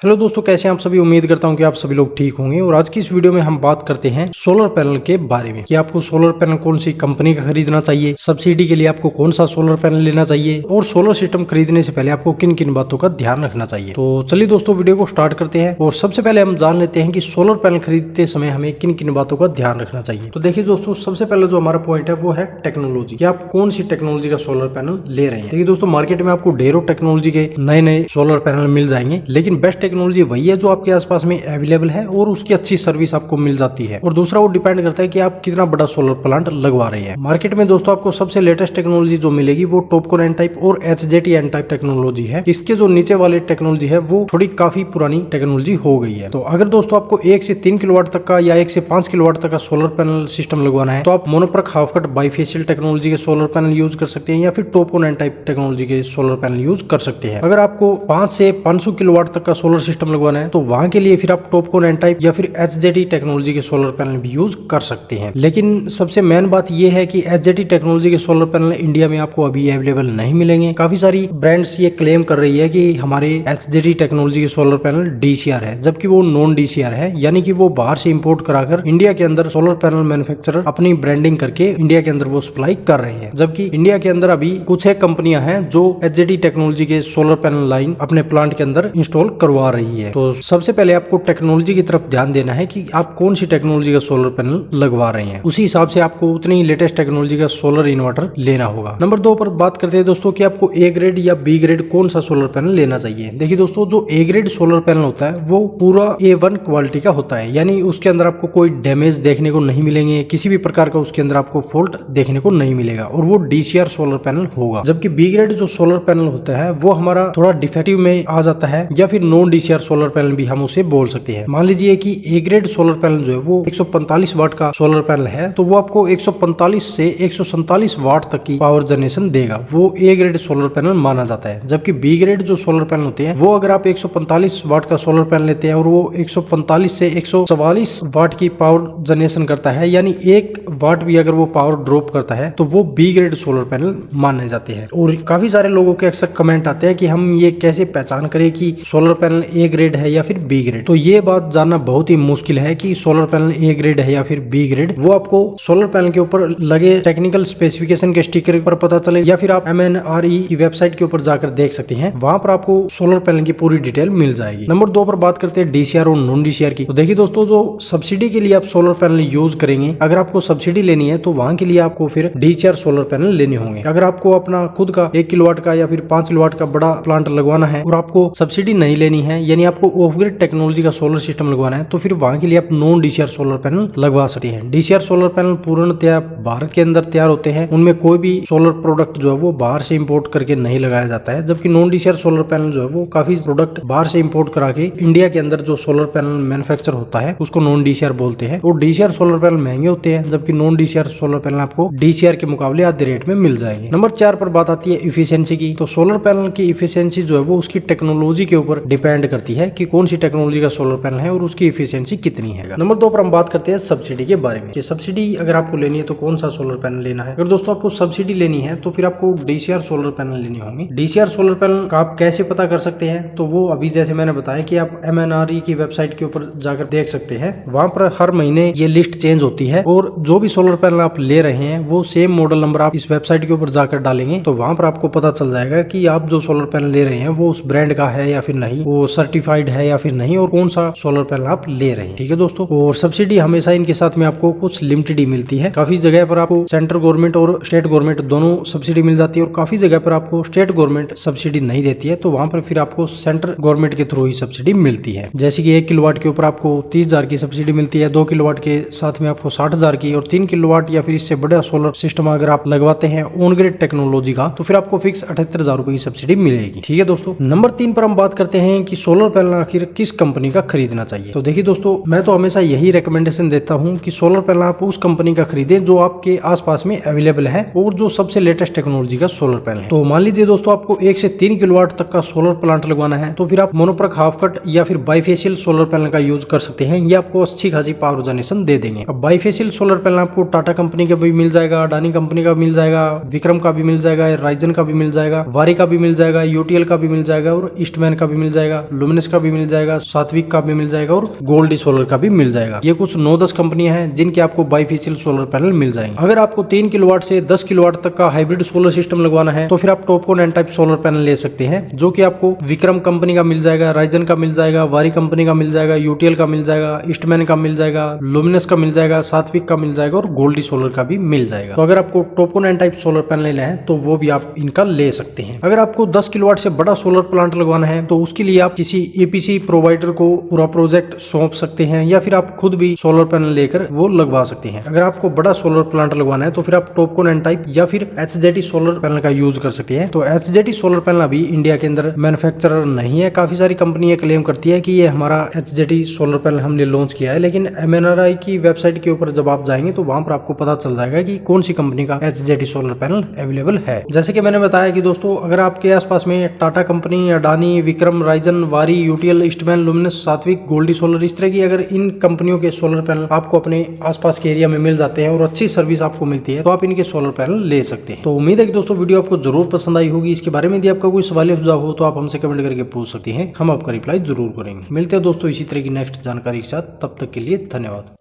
Hello दोस्तों, कैसे हैं आप सभी। उम्मीद करता हूं कि आप सभी लोग ठीक होंगे। और आज की इस वीडियो में हम बात करते हैं सोलर पैनल के बारे में कि आपको सोलर पैनल कौन सी कंपनी का खरीदना चाहिए, सब्सिडी के लिए आपको कौन सा सोलर पैनल लेना चाहिए और सोलर सिस्टम खरीदने से पहले आपको किन किन बातों का ध्यान रखना चाहिए। तो चलिए दोस्तों, वीडियो को स्टार्ट करते हैं। और सबसे पहले हम जान लेते हैं कि सोलर पैनल खरीदते समय हमें किन किन बातों का ध्यान रखना चाहिए। तो देखिए दोस्तों, सबसे पहले जो हमारा पॉइंट है वो है टेक्नोलॉजी, कि आप कौन सी टेक्नोलॉजी का सोलर पैनल ले रहे हैं। देखिए दोस्तों, मार्केट में आपको ढेरों टेक्नोलॉजी के नए नए सोलर पैनल मिल जाएंगे, लेकिन बेस्ट टेक्नोलॉजी वही है जो आपके आसपास में अवेलेबल है और उसकी अच्छी सर्विस आपको मिल जाती है। और दूसरा वो डिपेंड करता है कि आप कितना बड़ा सोलर प्लांट लगवा रहे हैं। मार्केट में दोस्तों आपको सबसे लेटेस्ट टेक्नोलॉजी जो मिलेगी वो टॉपकॉन एन टाइप और एचजेटी एन टाइप टेक्नोलॉजी है। इसके जो नीचे वाली टेक्नोलॉजी है वो थोड़ी काफी पुरानी टेक्नोलॉजी हो गई है। तो अगर दोस्तों आपको 1 से 3 किलोवाट तक का या 1 से 5 किलोवाट तक का सोलर पैनल सिस्टम लगवाना है तो आप मोनोप्रक हाफ कट बाइफेशियल टेक्नोलॉजी के सोलर पैनल यूज कर सकते हैं या फिर टॉपकॉन एन टाइप टेक्नोलॉजी के सोलर पैनल यूज कर सकते हैं। अगर आपको 5 से 500 किलोवाट तक का सोलर सिस्टम लगवाना है तो वहां के लिए फिर आप टॉपकॉन एन टाइप या फिर एचजेटी टेक्नोलॉजी के सोलर पैनल भी यूज कर सकते हैं। लेकिन सबसे मेन बात यह है कि एचजेटी टेक्नोलॉजी के सोलर पैनल इंडिया में आपको अभी अवेलेबल नहीं मिलेंगे। काफी सारी ब्रांड्स ये क्लेम कर रही है कि हमारे एचजेटी टेक्नोलॉजी के सोलर पैनल डीसीआर है, जबकि वो नॉन डीसीआर है, यानी कि वो बाहर से इंपोर्ट कराकर इंडिया के अंदर सोलर पैनल मैन्युफैक्चरर अपनी ब्रांडिंग करके इंडिया के अंदर वो सप्लाई कर रहे हैं। जबकि इंडिया के अंदर अभी कुछ एक कंपनियां हैं जो एचजेटी टेक्नोलॉजी के सोलर पैनल लाइन अपने प्लांट के अंदर इंस्टॉल करवा रही है। तो सबसे पहले आपको टेक्नोलॉजी की तरफ ध्यान देना है कि आप कौन सी टेक्नोलॉजी का सोलर पैनल लगवा रहे हैं। उसी हिसाब से आपको उतनी ही लेटेस्ट टेक्नोलॉजी का सोलर इन्वर्टर लेना होगा। नंबर 2 पर बात करते हैं दोस्तों कि आपको ए ग्रेड या बी ग्रेड कौन सा सोलर पैनल लेना चाहिए। देखिए दोस्तों, जो ए ग्रेड सोलर पैनल होता है वो पूरा A1 क्वालिटी का होता है, यानी उसके अंदर आपको कोई डैमेज देखने को नहीं मिलेंगे, किसी भी प्रकार का उसके अंदर आपको फॉल्ट देखने को नहीं मिलेगा और वो डीसीआर सोलर पैनल होगा। जबकि बी ग्रेड जो सोलर पैनल होता है वो हमारा थोड़ा डिफेक्टिव में आ जाता है या फिर नॉन डीसीआर सोलर पैनल भी हम उसे बोल सकते हैं। मान लीजिए कि ए ग्रेड सोलर पैनल जो है वो 145 वाट का सोलर पैनल है तो वो आपको 145 से 147 वाट तक की पावर जनरेशन देगा, वो ए ग्रेड सोलर पैनल माना जाता है। जबकि बी ग्रेड जो सोलर पैनल होते हैं वो अगर आप 145 वाट का सोलर पैनल लेते हैं और वो 145 से 144 वाट की पावर जनरेशन करता है, यानी 1 वाट भी अगर वो पावर ड्रॉप करता है तो वो बी ग्रेड सोलर पैनल माने जाते हैं। और काफी सारे लोगों के अक्सर कमेंट आते हैं कि हम ये कैसे पहचान करें कि सोलर पैनल ए ग्रेड है या फिर बी ग्रेड। तो ये बात जानना बहुत ही मुश्किल है कि सोलर पैनल ए ग्रेड है या फिर बी ग्रेड। वो आपको सोलर पैनल के ऊपर लगे टेक्निकल स्पेसिफिकेशन के स्टिकर पर पता चले या फिर आप MNRE की वेबसाइट के ऊपर जाकर देख सकते हैं, वहां पर आपको सोलर पैनल की पूरी डिटेल मिल जाएगी। नंबर 2 पर बात करते हैं डीसीआर और नॉन डीसीआर की। तो देखिए दोस्तों, जो सब्सिडी के लिए आप सोलर पैनल यूज करेंगे, अगर आपको सब्सिडी लेनी है तो वहां के लिए आपको फिर डीसीआर सोलर पैनल लेने होंगे। अगर आपको अपना खुद का 1 किलोवाट का या फिर 5 किलोवाट का बड़ा प्लांट लगवाना है और आपको सब्सिडी नहीं लेनी है, यानी आपको ऑफ ग्रिड टेक्नोलॉजी का सोलर सिस्टम लगवाना है, तो फिर वहां के लिए आप नॉन डीसीआर सोलर पैनल लगवा सकते हैं। डीसीआर सोलर पैनल पूर्णतया भारत के अंदर तैयार होते हैं, उनमें कोई भी सोलर प्रोडक्ट जो है वो बाहर से इंपोर्ट करके नहीं लगाया जाता है। जबकि नॉन डीसीआर सोलर पैनल जो है वो काफी प्रोडक्ट बाहर से इंपोर्ट करा के इंडिया के अंदर जो सोलर पैनल मैन्युफैक्चर होता है उसको नॉन डीसीआर बोलते हैं। और डीसीआर सोलर पैनल महंगे होते हैं, जबकि नॉन डीसीआर सोलर पैनल आपको डीसीआर के मुकाबले आधे रेट में मिल जाएंगे। नंबर 4 पर बात आती है इफिशियंसी की। तो सोलर पैनल की इफिशियंसी जो है वो उसकी टेक्नोलॉजी के ऊपर डिपेंड करती है कि कौन सी टेक्नोलॉजी का सोलर पैनल है और उसकी इफिशियंसी कितनी है। नंबर 2 पर हम बात करते हैं सब्सिडी के बारे में कि सब्सिडी अगर आपको लेनी है तो कौन सा सोलर पैनल लेना है। अगर दोस्तों आपको सब्सिडी लेनी है तो फिर आपको डीसीआर सोलर पैनल लेनी होंगी। डीसीआर सोलर पैनल का आप कैसे पता कर सकते हैं, तो वो अभी जैसे मैंने बताया कि आप MNRE की वेबसाइट के ऊपर जाकर देख सकते हैं। वहां पर हर महीने ये लिस्ट चेंज होती है और जो भी सोलर पैनल आप ले रहे हैं वो सेम मॉडल नंबर आप इस वेबसाइट के ऊपर जाकर डालेंगे तो वहां पर आपको पता चल जाएगा कि आप जो सोलर पैनल ले रहे हैं वो उस ब्रांड का है या फिर नहीं, वो सर्टिफाइड है या फिर नहीं, और कौन सा सोलर पैनल आप ले रहे हैं। ठीक है दोस्तों, और सब्सिडी हमेशा इनके साथ में आपको कुछ लिमिटेड ही मिलती है। काफी जगह पर आपको सेंट्रल गवर्नमेंट और स्टेट गवर्नमेंट दोनों सब्सिडी मिल जाती है और काफी जगह पर आपको स्टेट गवर्नमेंट सब्सिडी नहीं देती है, तो वहां पर फिर आपको सेंट्रल गवर्नमेंट के थ्रू ही सब्सिडी मिलती है। जैसे कि 1 किलोवाट के ऊपर आपको 30,000 की सब्सिडी मिलती है, 2 किलोवाट के साथ में आपको 60,000 की, और 3 किलोवाट या फिर इससे बड़ा सोलर सिस्टम अगर आप लगवाते हैं ऑन ग्रिड टेक्नोलॉजी का तो फिर आपको फिक्स 78,000 रुपए की सब्सिडी मिलेगी। ठीक है दोस्तों, नंबर 3 पर हम बात करते हैं कि सोलर पैनल आखिर किस कंपनी का खरीदना चाहिए। तो देखिए दोस्तों, मैं तो हमेशा यही रिकमेंडेशन देता हूं कि सोलर पैनल आप उस कंपनी का खरीदें जो आपके आसपास में अवेलेबल है और जो सबसे लेटेस्ट टेक्नोलॉजी का सोलर पैनल है। तो मान लीजिए दोस्तों आपको 1 से 3 किलोवाट तक का सोलर प्लांट लगवाना है तो फिर आप मोनोप्रक हाफ कट या फिर बाइफेशियल सोलर पैनल का यूज कर सकते हैं। ये आपको अच्छी खासी पावर जनरेशन दे देंगे। अब बाइफेशियल सोलर पैनल आपको टाटा कंपनी का भी मिल जाएगा, अडानी कंपनी का मिल जाएगा, विक्रम का भी मिल जाएगा, राइजन का भी मिल जाएगा, वारी का भी मिल जाएगा, यूटीएल का भी मिल जाएगा और ईस्टमैन का भी मिल जाएगा। लुमिनस का भी मिल जाएगा, सात्विक का भी मिल जाएगा और गोल्डी सोलर का भी मिल जाएगा। ये कुछ 9-10 कंपनियां हैं जिनके आपको बाइफेशियल सोलर पैनल मिल जाएंगे। अगर आपको 3 किलोवाट से 10 किलोवाट तक का हाइब्रिड सोलर सिस्टम लगवाना है तो फिर आप Topcon N type solar panel ले सकते हैं, जो कि आपको विक्रम कंपनी का मिल जाएगा, राइजन का मिल जाएगा, वारी कंपनी का मिल जाएगा, यूटीएल का मिल जाएगा, ईस्टमैन का मिल जाएगा, लुमिनस का मिल जाएगा, सात्विक का मिल जाएगा और गोल्डी सोलर का भी मिल जाएगा। तो अगर आपको Topcon N type solar panel लेना है तो वो भी आप इनका ले सकते हैं। अगर आपको 10 किलोवाट से बड़ा सोलर प्लांट लगवाना है तो उसके लिए आप किसी एपीसी प्रोवाइडर को पूरा प्रोजेक्ट सौंप सकते हैं या फिर आप खुद भी सोलर पैनल लेकर वो लगवा सकते हैं। अगर आपको बड़ा सोलर प्लांट लगवाना है तो फिर आप टॉपकॉन एन टाइप या फिर एचजेटी सोलर पैनल का यूज कर सकते हैं। तो एचजेटी सोलर पैनल अभी इंडिया के अंदर मैन्युफैक्चरर नहीं है। काफी सारी कंपनियां क्लेम करती है कि ये हमारा एचजेटी सोलर पैनल हमने लॉन्च किया है, लेकिन एमएनआरआई की वेबसाइट के ऊपर जब आप जाएंगे तो वहां पर आपको पता चल जाएगा कि कौन सी कंपनी का एचजेटी सोलर पैनल अवेलेबल है। जैसे कि मैंने बताया कि दोस्तों अगर आपके आसपास में टाटा कंपनी, अडानी, विक्रम, राइजन, वारी, यूटीएल, ईस्टमैन, लुमिनस, सात्विक, गोल्डी सोलर, इस तरह की अगर इन कंपनियों के सोलर पैनल आपको अपने आसपास के एरिया में मिल जाते हैं और अच्छी सर्विस आपको मिलती है तो आप इनके सोलर पैनल ले सकते हैं। तो उम्मीद है कि दोस्तों वीडियो आपको जरूर पसंद आई होगी। इसके बारे में यदि आपका कोई सवाल या सुझाव हो तो आप हमसे कमेंट करके पूछ सकते हैं, हम आपका रिप्लाई जरूर करेंगे। मिलते हैं दोस्तों इसी तरह की नेक्स्ट जानकारी के साथ, तब तक के लिए धन्यवाद।